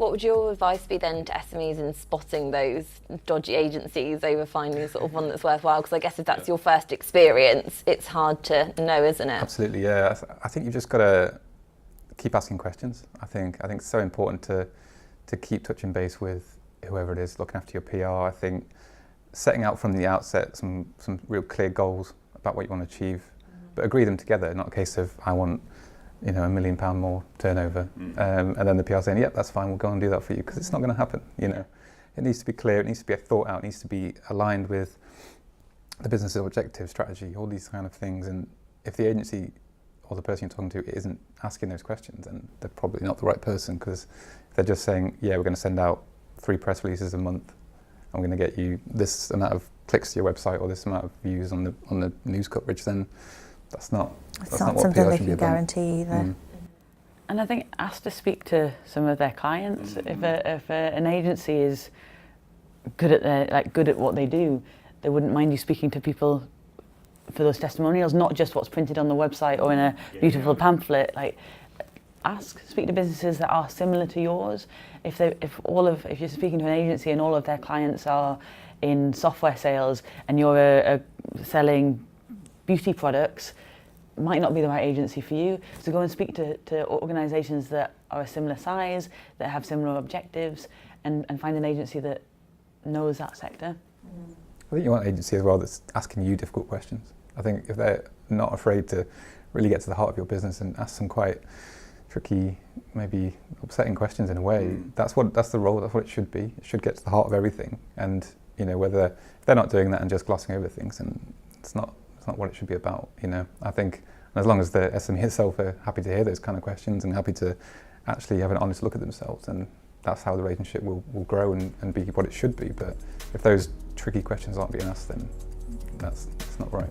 What would your advice be then to SMEs in spotting those dodgy agencies over finding sort of one that's worthwhile? Because I guess if that's your first experience, it's hard to know, isn't it? Absolutely, yeah. I think you've just got to keep asking questions. I think it's so important to keep touching base with whoever it is looking after your PR. I think setting out from the outset some real clear goals about what you want to achieve, but agree them together, not a case of I want £1 million more turnover, and then the PR saying, yep, that's fine, we'll go and do that for you, because it's not going to happen. It needs to be clear, it needs to be thought out, it needs to be aligned with the business objective, strategy, all these kind of things. And if the agency or the person you're talking to isn't asking those questions, then they're probably not the right person, because if they're just saying, yeah, we're going to send out 3 press releases a month, and we're going to get you this amount of clicks to your website or this amount of views on the news coverage, then that's not something they can guarantee either. And I think ask to speak to some of their clients. If an agency is good at what they do, they wouldn't mind you speaking to people for those testimonials, not just what's printed on the website or in a beautiful pamphlet. Like, speak to businesses that are similar to yours. If you're speaking to an agency and all of their clients are in software sales and you're selling beauty products, might not be the right agency for you. So go and speak to organisations that are a similar size, that have similar objectives, and find an agency that knows that sector. I think you want an agency as well that's asking you difficult questions. I think if they're not afraid to really get to the heart of your business and ask some quite tricky, maybe upsetting questions in a way, that's the role, that's what it should be. It should get to the heart of everything. And whether if they're not doing that and just glossing over things, then it's not what it should be about. I think as long as the SME itself are happy to hear those kind of questions and happy to actually have an honest look at themselves, then that's how the relationship will grow and be what it should be. But if those tricky questions aren't being asked, then it's not right.